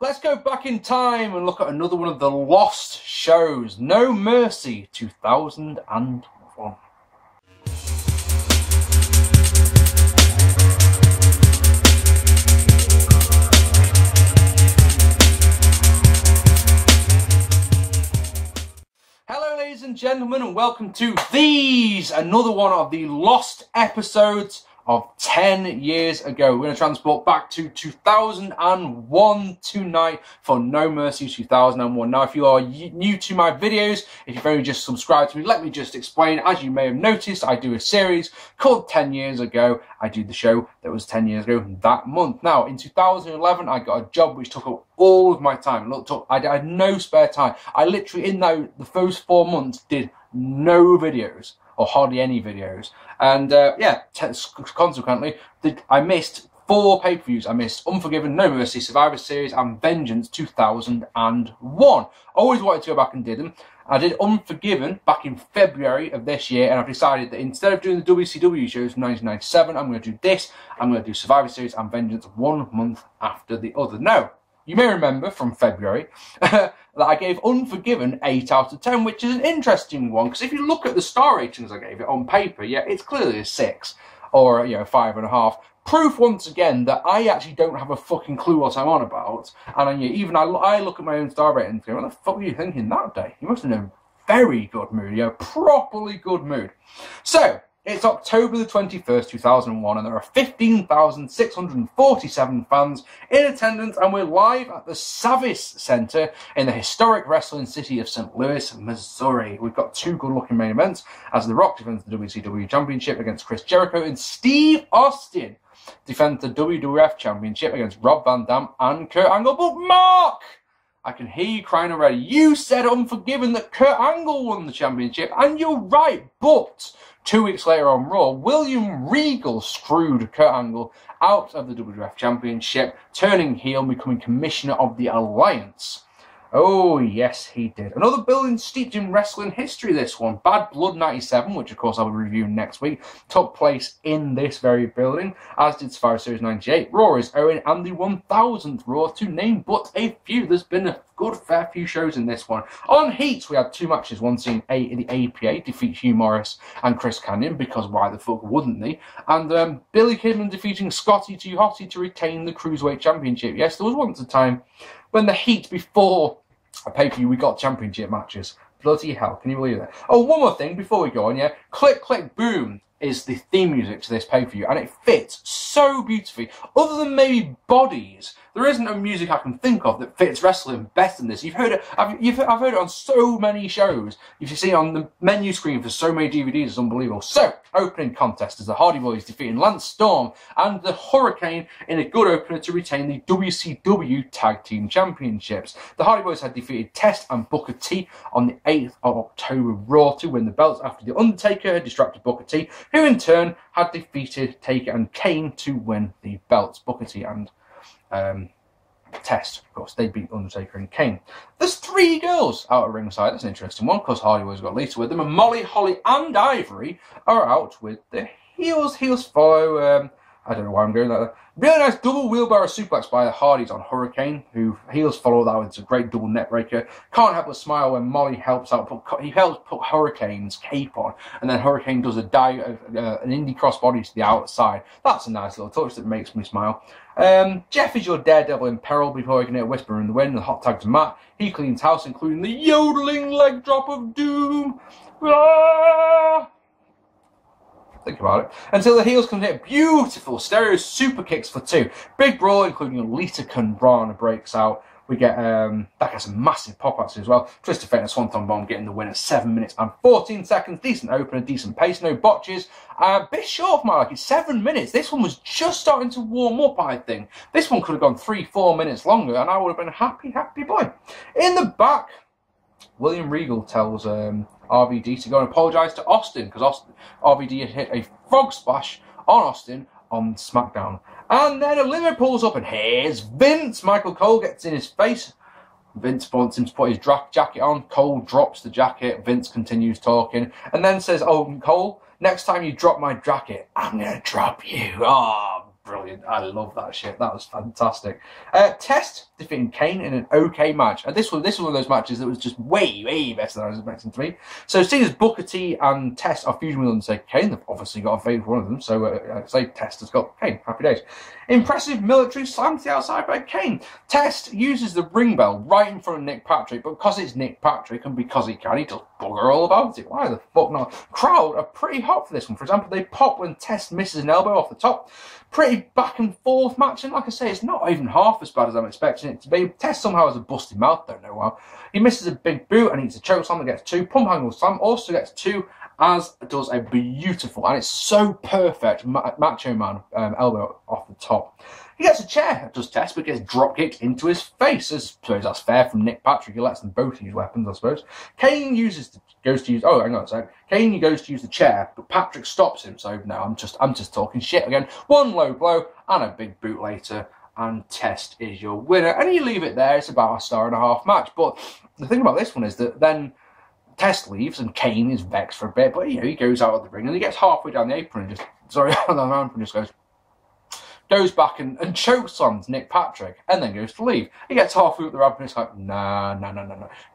let's go back in time and look at another one of the lost shows. No Mercy 2001. Hello ladies and gentlemen, and welcome to another one of the lost episodes of 10 years ago. We're going to transport back to 2001 tonight for No Mercy 2001. Now, if you are new to my videos, if you've only just subscribed to me, let me just explain. As you may have noticed, I do a series called 10 Years Ago. I do the show that was 10 years ago that month. Now, in 2011, I got a job which took up all of my time. I had no spare time. I literally, in the first 4 months, did no videos, or hardly any videos. And consequently, I missed 4 pay-per-views. I missed Unforgiven, No Mercy, Survivor Series, and Vengeance 2001. Always wanted to go back and did them. I did Unforgiven back in February of this year, and I've decided that instead of doing the WCW shows from 1997, I'm going to do this. I'm going to do Survivor Series and Vengeance 1 month after the other. Now, you may remember from February that I gave Unforgiven 8 out of 10, which is an interesting one, because if you look at the star ratings I gave it on paper, yeah, it's clearly a 6 or, 5.5. Proof once again that I actually don't have a fucking clue what I'm on about. And I look at my own star ratings and go, what the fuck were you thinking that day? You must have been in a very good mood, properly good mood. So, it's October the 21st, 2001, and there are 15,647 fans in attendance, and we're live at the Savvis Center in the historic wrestling city of St. Louis, Missouri. We've got 2 good-looking main events, as The Rock defends the WCW Championship against Chris Jericho, and Steve Austin defends the WWF Championship against Rob Van Dam and Kurt Angle. But Mark, I can hear you crying already. You said Unforgiven that Kurt Angle won the championship, and you're right, but 2 weeks later on Raw, William Regal screwed Kurt Angle out of the WWF Championship, turning heel and becoming Commissioner of the Alliance. Oh, yes, he did. Another building steeped in wrestling history, this one. Bad Blood 97, which, of course, I'll be reviewing next week, took place in this very building, as did Survivor Series 98, Raw is Owen, and the 1000th Raw, to name but a few. There's been a good fair few shows in this one. On Heat, we had 2 matches, one seeing the APA defeat Hugh Morris and Chris Kanyon, because why the fuck wouldn't they? And Billy Kidman defeating Scotty 2 Hotty to retain the Cruiserweight Championship. Yes, there was once a time when the Heat, before a pay-per-view, we got championship matches. Bloody hell, can you believe that? Oh, one more thing before we go on, yeah? Click, Click, Boom is the theme music to this pay-per-view, and it fits so beautifully. Other than maybe Bodies, there isn't a music I can think of that fits wrestling better than this. You've heard it. I've heard it on so many shows. You've seen it on the menu screen for so many DVDs. It's unbelievable. So, opening contest as the Hardy Boyz defeating Lance Storm and the Hurricane in a good opener to retain the WCW Tag Team Championships. The Hardy Boyz had defeated Test and Booker T on the 8th of October Raw to win the belts after the Undertaker had distracted Booker T, who in turn had defeated Taker and Kane to win the belts. Booker T and Test, of course, they beat Undertaker and Kane. There's 3 girls out at ringside. That's an interesting one, because Hardy Boyz got Lisa with them, and Molly, Holly, and Ivory are out with the heels. Heels follow. I don't know why I'm going like that. Really nice double wheelbarrow suplex by the Hardys on Hurricane, who heels follow that with a great double neck breaker. Can't help but smile when Molly helps put Hurricane's cape on, and then Hurricane does an indie crossbody to the outside. That's a nice little touch that makes me smile. Jeff is your daredevil in peril before he can hit a whisper in the wind. The hot tag to Matt. He cleans house, including the yodeling leg drop of doom. Ah! Think about it. Until the heels can hit beautiful stereo super kicks for 2. Big brawl, including a Lita Kanbrana breaks out. We get, that gets a massive pop out as well. Twister Fate and Swanton Bomb getting the win at 7 minutes and 14 seconds. Decent opener, decent pace, no botches. A bit short of my liking, 7 minutes. This one was just starting to warm up, I think. This one could have gone 3-4 minutes longer, and I would have been a happy, happy boy. In the back, William Regal tells RVD to go and apologise to Austin, because RVD had hit a frog splash on Austin on SmackDown. And then a limo pulls up, and here's Vince. Michael Cole gets in his face. Vince wants him to put his jacket on. Cole drops the jacket. Vince continues talking, and then says, "Oh, Cole, next time you drop my jacket, I'm going to drop you." Oh, brilliant. I love that shit. That was fantastic. Test defeating Kane in an okay match. And this was one of those matches that was just way, way better than I was expecting to be. So seeing as Booker T and Test are feuding with Undertaker Kane, they've obviously got a favourite for one of them. So say Test has got Kane. Happy days. Impressive military slam to the outside by Kane. Test uses the ring bell right in front of Nick Patrick, but because it's Nick Patrick and because he can, he does bugger all about it. Why the fuck not? Crowd are pretty hot for this one. For example, they pop when Test misses an elbow off the top. Pretty back and forth match, and like I say, it's not even half as bad as I'm expecting it to be. Test somehow has a busted mouth, don't know why. He misses a big boot and eats a choke slam that gets 2. Pump handle slam also gets 2, as does a beautiful, and it's so perfect, Macho Man elbow off the top. He gets a chair, does Test, but gets drop kicked into his face. I suppose that's fair from Nick Patrick. He lets them both use weapons, I suppose. Kane goes to use. Oh, hang on a sec. Kane goes to use the chair, but Patrick stops him. So now I'm just talking shit again. One low blow and a big boot later, and Test is your winner. And you leave it there. It's about a 1.5-star match. But the thing about this one is that then Test leaves and Kane is vexed for a bit, but he goes out of the ring and he gets halfway down the apron and goes back and chokeslams Nick Patrick and then goes to leave. He gets halfway up the ramp and it's like, nah.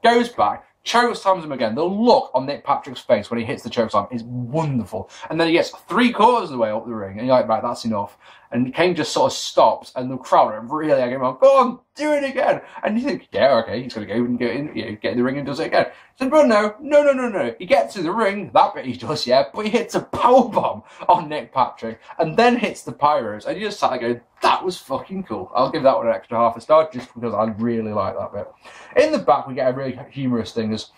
Goes back, chokeslams him again. The look on Nick Patrick's face when he hits the chokeslam is wonderful. And then he gets 3/4 of the way up the ring and you're like, right, that's enough. And Kane just sort of stops and the crowd are really egging him on, go on, do it again. And you think, yeah, okay, he's going to go and get in the ring and does it again. So, but no. He gets to the ring, that bit he does, yeah, but he hits a powerbomb on Nick Patrick and then hits the Pyros. And you just sat there going, that was fucking cool. I'll give that one an extra 1/2 star just because I really like that bit. In the back, we get a really humorous thing as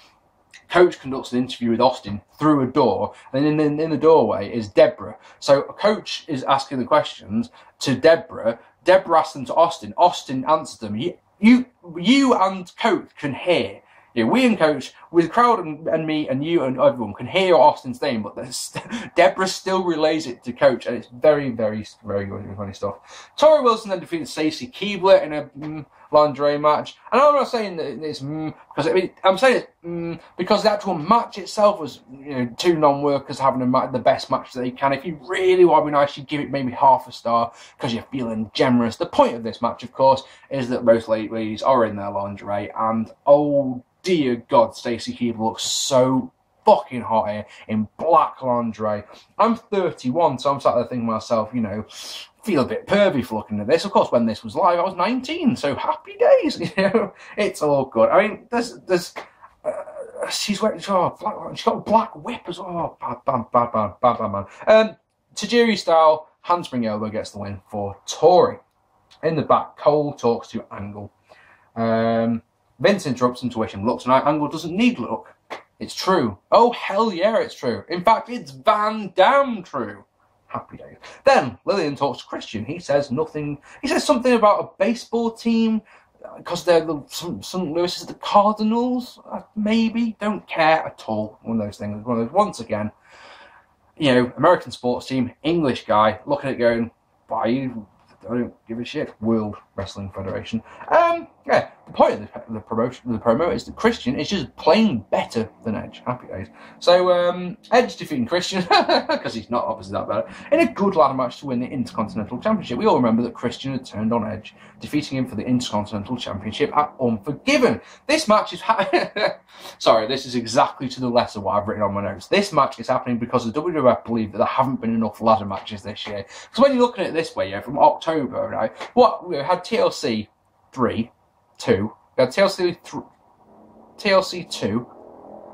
Coach conducts an interview with Austin through a door, and in the doorway is Deborah. So Coach is asking the questions to Deborah. Deborah asks them to Austin. Austin answers them. You and Coach can hear. Yeah, we and Coach, with the crowd and me and you and everyone can hear Austin's name, but Deborah still relays it to Coach, and it's very, very, very funny stuff. Torrie Wilson then defeated Stacy Keibler in a lingerie match, and I'm not saying that it's because I'm saying it's because the actual match itself was 2 non-workers having the best match that they can. If you really want to be nice, you give it maybe 1/2 star because you're feeling generous. The point of this match, of course, is that both ladies are in their lingerie, and oh dear God, Stacy Keibler looks so fucking hot here in black lingerie. I'm 31, so I'm sat there thinking to myself, feel a bit pervy for looking at this. Of course, when this was live, I was 19, so happy days. It's all good. I mean, she's wearing she's got a black whip as well. Bad man. Tajiri style handspring elbow gets the win for Torrie. In the back, Cole talks to Angle. Vince interrupts him to wish him luck tonight. Angle doesn't need luck. It's true. Oh, hell yeah, it's true. In fact, it's Van Damme true. Happy days. Then Lillian talks to Christian. He says nothing. He says something about a baseball team because they're St. Louis is the Cardinals. Maybe. Don't care at all. One of those things. One of those, once again, American sports team, English guy, looking at it going, why I don't give a shit. World Wrestling Federation. Yeah, the point of the promo is that Christian is just plain better than Edge. Happy days. So, Edge defeating Christian, because he's not obviously that better, in a good ladder match to win the Intercontinental Championship. We all remember that Christian had turned on Edge, defeating him for the Intercontinental Championship at Unforgiven. This match is... Sorry, this is exactly to the letter what I've written on my notes. This match is happening because the WWF believe that there haven't been enough ladder matches this year. Because when you're looking at it this way, from October, right, we had TLC 2, we had TLC 2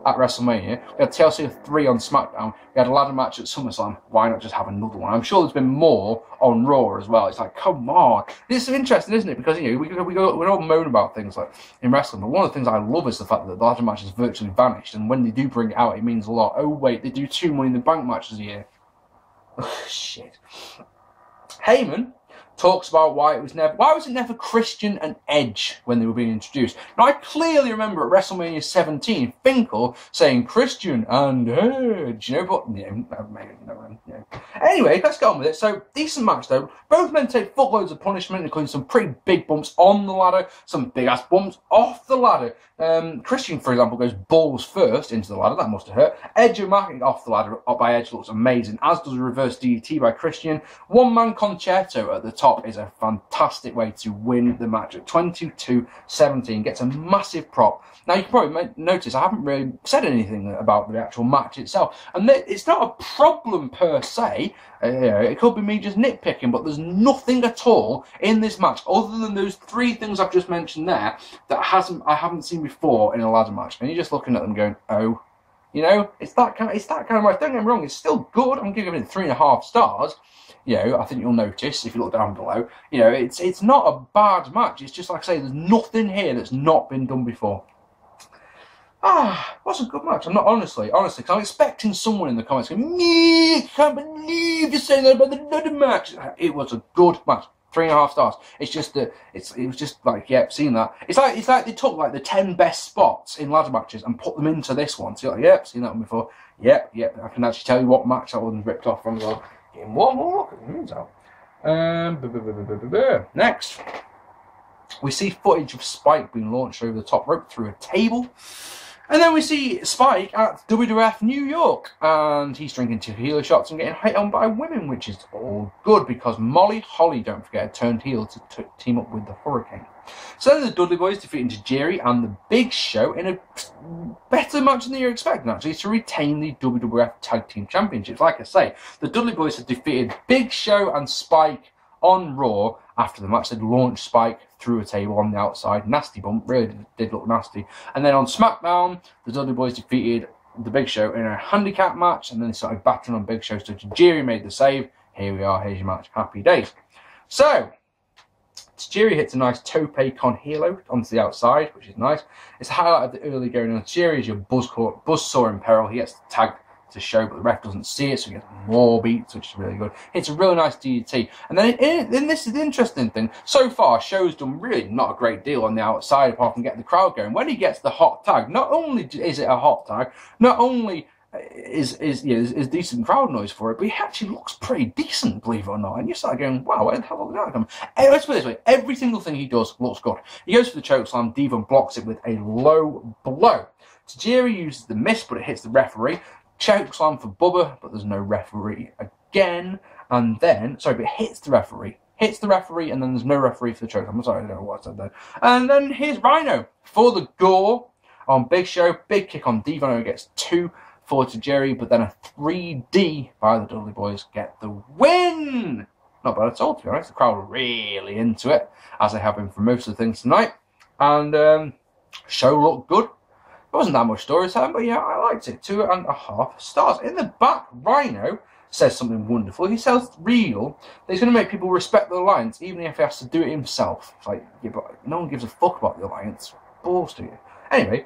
at WrestleMania, we had TLC 3 on SmackDown, we had a ladder match at SummerSlam. Why not just have another one? I'm sure there's been more on Raw as well. It's like, come on. This is interesting, isn't it? Because, we all moan about things like in wrestling, but one of the things I love is the fact that the ladder match has virtually vanished, and when they do bring it out, it means a lot. Oh, wait, they do 2 Money in the Bank matches a year. Shit. Heyman talks about why was it never Christian and Edge when they were being introduced. Now, I clearly remember at WrestleMania 17, Finkel saying Christian and Edge, you know, but, Anyway, let's get on with it. So, decent match, though. Both men take footloads of punishment, including some pretty big bumps on the ladder, some big-ass bumps off the ladder. Christian, for example, goes balls first into the ladder. That must have hurt. Edge and Mac off the ladder up by Edge looks amazing, as does a reverse DDT by Christian. One-man concerto at the top is a fantastic way to win the match at 22-17. Gets a massive prop. Now, you can probably notice I haven't really said anything about the actual match itself. And it's not a problem per se. It could be me just nitpicking, but there's nothing at all in this match other than those three things I've just mentioned there that I haven't seen before in a ladder match. And you're just looking at them going, oh, you know, it's that kind of match. Don't get me wrong, it's still good. I'm giving it 3.5 stars. You know, I think you'll notice if you look down below. You know, it's not a bad match. It's just like I say, there's nothing here that's not been done before. It was a good match. I'm not honestly, because I'm expecting someone in the comments going, "Me, can't believe you're saying that about the ladder match." It was a good match. 3.5 stars. It's just that it was just like, yep, seen that. It's like they took like the 10 best spots in ladder matches and put them into this one. So you're like, yep, seen that one before. Yep. I can actually tell you what match that one's ripped off from as well. Getting one more look at the moves out. Next, we see footage of Spike being launched over the top rope through a table. And then we see Spike at WWF New York, and he's drinking tequila shots and getting hit on by women, which is all good because Molly Holly, don't forget, turned heel to team up with the Hurricane. So then the Dudley Boyz defeating Tajiri and the Big Show in a better match than you're expecting, actually, to retain the WWF Tag Team Championships. Like I say, the Dudley Boyz had defeated Big Show and Spike on Raw. After the match, they'd launched Spike through a table on the outside. Nasty bump, really did look nasty. And then on SmackDown, the Dudley Boyz defeated the Big Show in a handicap match, and then they started battering on Big Show, so Tajiri made the save. Here we are, here's your match. Happy days. So, Tajiri hits a nice tope con hilo onto the outside, which is nice. It's a highlight of the early going on. Tajiri is your buzzsaw in peril. He gets tagged to show, but the ref doesn't see it, so he gets more beats, which is really good. It's a really nice DDT. And then this is the interesting thing. So far, Show's done really not a great deal on the outside, apart from getting the crowd going. When he gets the hot tag, not only is it a hot tag, not only is decent crowd noise for it, but he actually looks pretty decent, believe it or not. And you start going, wow, where the hell did that come? Let's put it this way, every single thing he does looks good. He goes for the chokeslam, Devon blocks it with a low blow. Tajiri uses the miss, but it hits the referee. Chokeslam for Bubba, but there's no referee again. And then, but it hits the referee. And then there's no referee for the chokeslam. I'm sorry, I don't know what I said there. And then here's Rhino for the gore on Big Show. Big kick on Devon, who gets 2 for Tajiri, but then a 3D by the Dudley Boyz get the win. Not bad at all, to be honest. The crowd are really into it, as they have been for most of the things tonight. And show looked good. It wasn't that much storytelling, but yeah, I liked it. 2.5 stars. In the back, Rhino says something wonderful. He tells Regal that he's going to make people respect the Alliance, even if he has to do it himself. It's like, yeah, but no one gives a fuck about the Alliance. Balls to you. Anyway,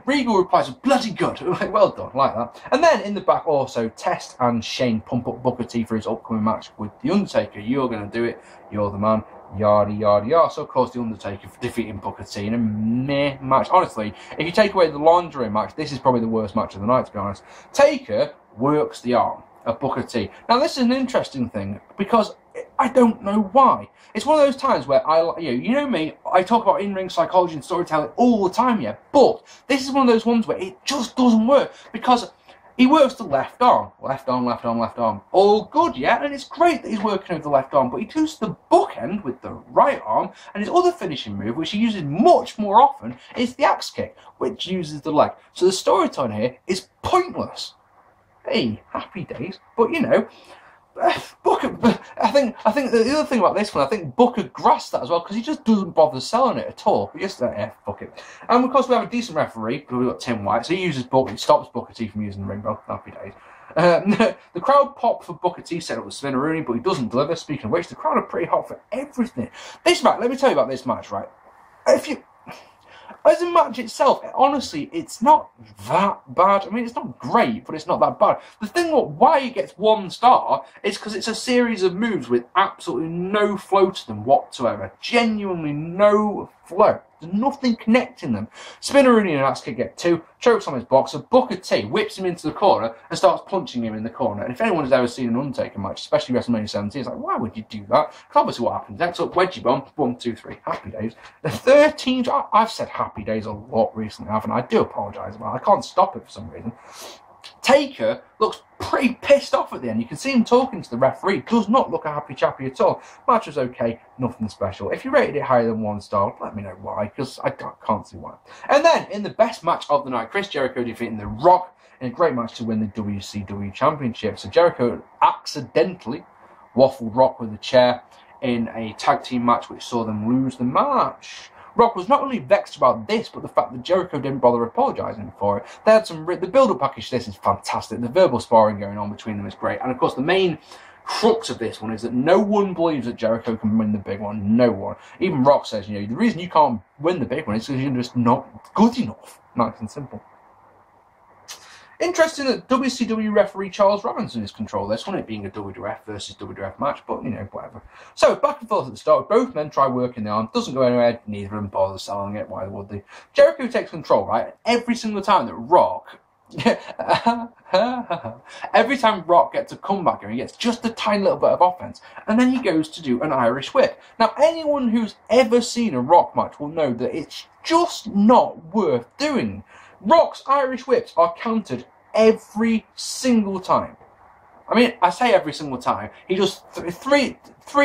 Regal replies, bloody good. Well done, like that. And then in the back also, Test and Shane pump up Booker T for his upcoming match with The Undertaker. You're going to do it. You're the man. Yada, yada, yada. So, of course, The Undertaker defeating Booker T in a meh match. Honestly, if you take away the lingerie match, this is probably the worst match of the night, to be honest. Taker works the arm of Booker T. Now, this is an interesting thing, because I don't know why. It's one of those times where you know me, I talk about in-ring psychology and storytelling all the time, yeah, but this is one of those ones where it just doesn't work, because he works the left arm. Left arm, left arm, left arm. All good, yeah? And it's great that he's working with the left arm, but he does the bookend with the right arm, and his other finishing move, which he uses much more often, is the axe kick, which uses the leg. So the storytelling here is pointless. Hey, happy days. But, you know, Booker, I think the other thing about this one, I think Booker grasped that as well, because he just doesn't bother selling it at all. He just, fuck it. And of course we have a decent referee, because we've got Tim White, so he uses Booker, he stops Booker T from using the ring bell. Happy days. The crowd pop for Booker T, set up with Spinneroonie, but he doesn't deliver. Speaking of which, the crowd are pretty hot for everything. This match, let me tell you about this match, right? As a match itself, honestly, it's not that bad. I mean, it's not great, but it's not that bad. The thing why it gets 1 star is because it's a series of moves with absolutely no flow to them whatsoever. Genuinely no flow. There's nothing connecting them. Spinneroonie and axe kick get 2, chokes on his boxer, Booker T whips him into the corner and starts punching him in the corner. And if anyone has ever seen an Undertaker match, especially WrestleMania 17, it's like, why would you do that? Because obviously what happens next up, wedgie bomb, 1, 2, 3, happy days. The 13th, I've said happy days a lot recently, haven't I? I do apologise about it. I can't stop it for some reason. Taker looks pretty pissed off at the end. You can see him talking to the referee. Does not look a happy chappy at all. Match was okay, nothing special. If you rated it higher than 1 star, let me know why, because I can't see why. And then, in the best match of the night, Chris Jericho defeating The Rock in a great match to win the WCW Championship. So Jericho accidentally waffled Rock with a chair in a tag team match, which saw them lose the match. Rock was not only vexed about this, but the fact that Jericho didn't bother apologising for it. They had the build-up package to this is fantastic. The verbal sparring going on between them is great. And of course, the main crux of this one is that no one believes that Jericho can win the big one. No one. Even Rock says, you know, the reason you can't win the big one is because you're just not good enough. Nice and simple. Interesting that WCW referee Charles Robinson is control this one, it being a WWF versus WWF match, but, you know, whatever. So, back and forth at the start, both men try working the arm, doesn't go anywhere, neither of them bother selling it, why would they? Jericho takes control, right? Every single time that Rock... every time Rock gets a comeback and he gets just a tiny little bit of offense, and then he goes to do an Irish whip. Now, anyone who's ever seen a Rock match will know that it's just not worth doing. Rock's Irish whips are countered every single time. I mean, I say every single time. He does three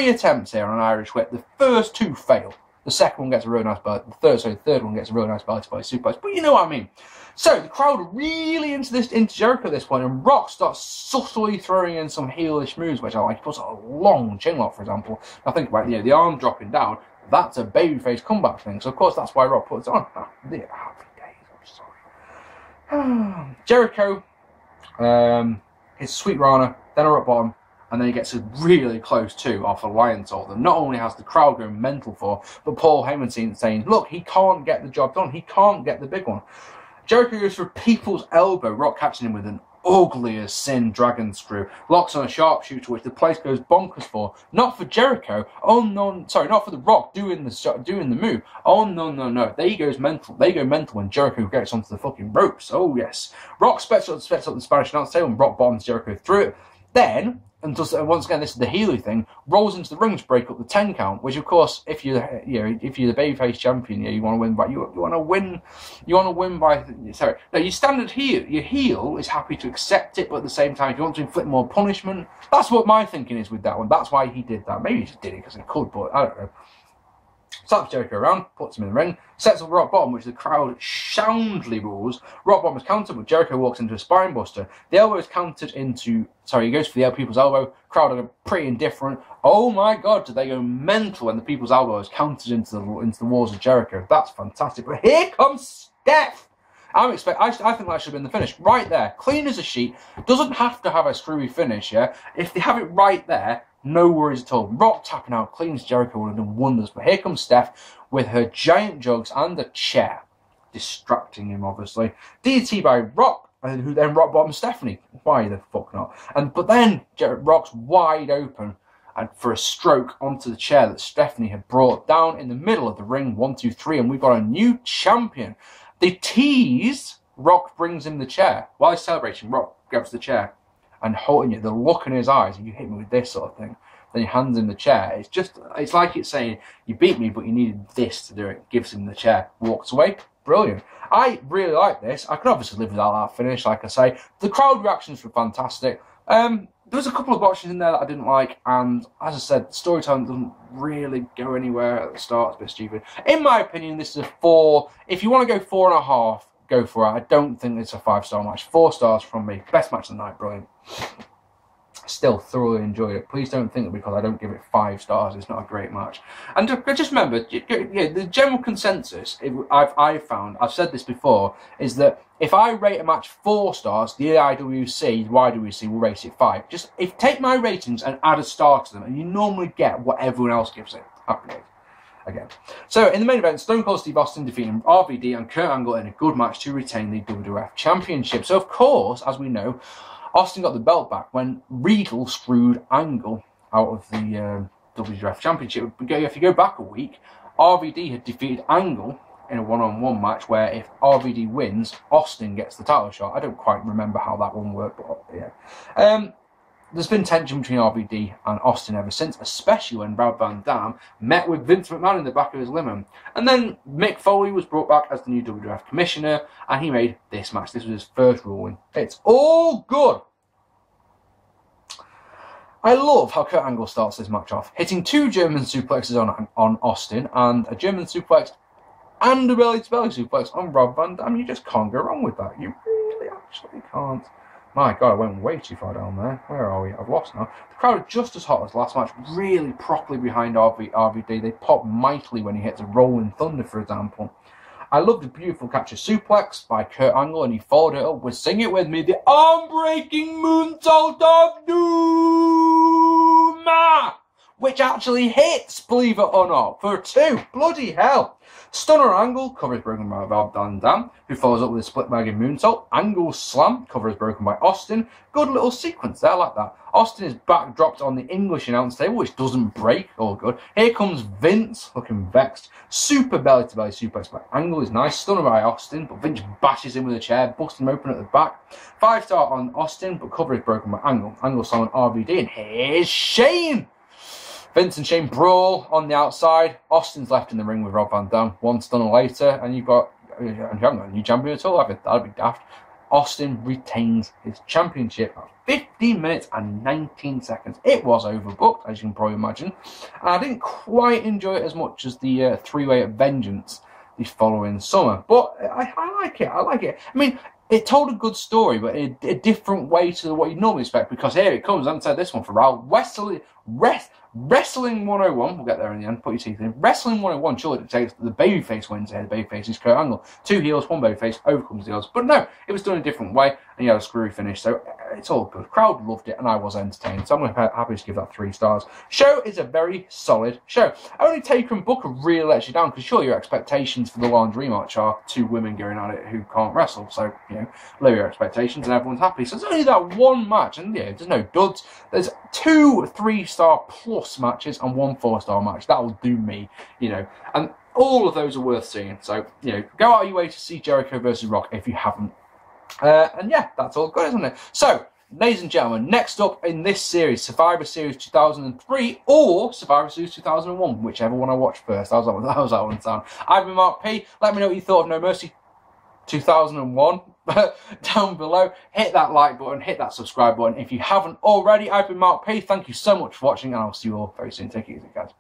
attempts here on an Irish whip. The first 2 fail. The second one gets a really nice belly. The third one gets a really nice belly to suplex. But you know what I mean. So the crowd are really into Jericho at this point, and Rock starts subtly throwing in some heelish moves, which I like. He puts a long chin lock, for example. Now think about it, you know, the arm dropping down. That's a babyface comeback thing. So of course that's why Rock puts it on. Happy days. I'm sorry. Jericho hits Sweet Rana, then a rock bottom, and then he gets a really close 2 off a Lion's Hold that not only has the crowd going mental for, but Paul Heyman saying, look, he can't get the job done, he can't get the big one. Jericho goes for People's Elbow, Rock catching him with an ugly as sin dragon screw, locks on a sharpshooter, which the place goes bonkers for. Not for Jericho. Oh no, sorry, not for the Rock doing the move. Oh no. They go mental when Jericho gets onto the fucking ropes. Oh yes. Rock spets up the Spanish announce table and Rock bombs Jericho through it. Then, and does once again, this is the Healy thing, rolls into the ring to break up the 10 count, which of course, if you're the babyface champion, you want to win by you want to win by sorry. No, your standard heel, your heel is happy to accept it, but at the same time, if you want to inflict more punishment, that's what my thinking is with that one. That's why he did that. Maybe he just did it because he could, but I don't know. Slaps Jericho around, puts him in the ring, sets up Rock Bottom, which the crowd soundly roars. Rock Bottom is countered, but Jericho walks into a spine buster. The elbow is countered into... Sorry, he goes for the People's Elbow. Crowd are pretty indifferent. Oh my god, do they go mental when the People's Elbow is countered into the walls of Jericho. That's fantastic. But here comes Steph! I think that should have been the finish. Right there. Clean as a sheet. Doesn't have to have a screwy finish, yeah? If they have it right there, no worries at all. Rock tapping out, cleans Jericho would have done wonders. But here comes Steph with her giant jugs and a chair. Distracting him, obviously. DDT by Rock, who then Rock bottoms Stephanie. Why the fuck not? But then Rock's wide open and for a stroke onto the chair that Stephanie had brought down in the middle of the ring. 1, 2, 3, and we've got a new champion. They tease. Rock brings him the chair. While he's celebrating, Rock grabs the chair and holding it, the look in his eyes, you hit me with this sort of thing. Then he hands him the chair. It's like it's saying, you beat me, but you needed this to do it. Gives him the chair. Walks away. Brilliant. I really like this. I could obviously live without that finish, like I say. The crowd reactions were fantastic. There was a couple of botches in there that I didn't like, and as I said, storytelling doesn't really go anywhere at the start. It's a bit stupid. In my opinion, this is a 4. If you want to go 4.5, go for it. I don't think it's a 5-star match. 4 stars from me. Best match of the night. Brilliant. Still thoroughly enjoyed it. Please don't think that because I don't give it 5 stars, it's not a great match. And just remember, the general consensus I've found, I've said this before, is that if I rate a match 4 stars, the YWC will rate it 5. Just take my ratings and add a star to them, and you normally get what everyone else gives it. Happy days. again. So in the main event, Stone Cold Steve Austin defeating RVD and Kurt Angle in a good match to retain the WWF Championship. So of course, as we know, Austin got the belt back when Regal screwed Angle out of the WWF Championship. If you go back a week, RVD had defeated Angle in a one-on-one match where if RVD wins, Austin gets the title shot. I don't quite remember how that one worked, but yeah. There's been tension between RVD and Austin ever since, especially when Rob Van Dam met with Vince McMahon in the back of his limo. And then Mick Foley was brought back as the new WWF commissioner, and he made this match. This was his first ruling. It's all good. I love how Kurt Angle starts this match off, hitting 2 German suplexes on Austin, and a German suplex and a belly-to-belly suplex on Rob Van Dam. You just can't go wrong with that. You really actually can't. My God, I went way too far down there. Where are we? I've lost now. The crowd are just as hot as last match, really properly behind RVD. They pop mightily when he hits a Rolling Thunder, for example. I love the beautiful catcher suplex by Kurt Angle, and he followed it up with, sing it with me, the arm-breaking moonsault of doom, which actually hits, believe it or not, for 2. Bloody hell. Stunner Angle, cover is broken by Rob Van Dam, who follows up with a split-legged moonsault. Angle slam, cover is broken by Austin. Good little sequence there, I like that. Austin is back dropped on the English announce table, which doesn't break, all good. Here comes Vince, looking vexed. Super belly-to-belly suplex by Angle is nice. Stunner by Austin, but Vince bashes him with a chair, busting him open at the back. 5-star on Austin, but cover is broken by Angle. Angle slam on RVD, and here's Shane! Vince and Shane brawl on the outside. Austin's left in the ring with Rob Van Dam. 1 stunner later, and you haven't got a new champion at all. That'd be daft. Austin retains his championship at 15 minutes and 19 seconds. It was overbooked, as you can probably imagine. And I didn't quite enjoy it as much as the 3-way at Vengeance the following summer. But I like it. I like it. I mean, it told a good story, but in a different way to what you'd normally expect, because here it comes. I haven't said this one for a while. Wrestling 101, we'll get there in the end, put your teeth in. Wrestling 101 surely dictates that the babyface wins here. The babyface is Kurt Angle. 2 heels, 1 babyface, overcomes the odds. But no, it was done a different way, and you had a screwy finish, so it's all good. Crowd loved it, and I was entertained, so I'm happy to give that 3 stars. Show is a very solid show. Only Taker and Booker really lets you down, because sure, your expectations for the laundry match are 2 women going at it who can't wrestle, so, you know, lower your expectations, and everyone's happy. So it's only that 1 match, and yeah, there's no duds. There's 2 3-star plus matches and 1 4-star match. That'll do me, you know, and all of those are worth seeing. So, you know, go out of your way to see Jericho versus Rock if you haven't. And yeah, that's all good, isn't it? So, ladies and gentlemen, next up in this series, Survivor Series 2003 or Survivor Series 2001, whichever one I watched first. How's that one sound? I've been Mark P. Let me know what you thought of No Mercy 2001 down below. Hit that like button, hit that subscribe button if you haven't already. I've been Mark P. Thank you so much for watching, and I'll see you all very soon. Take it easy, guys.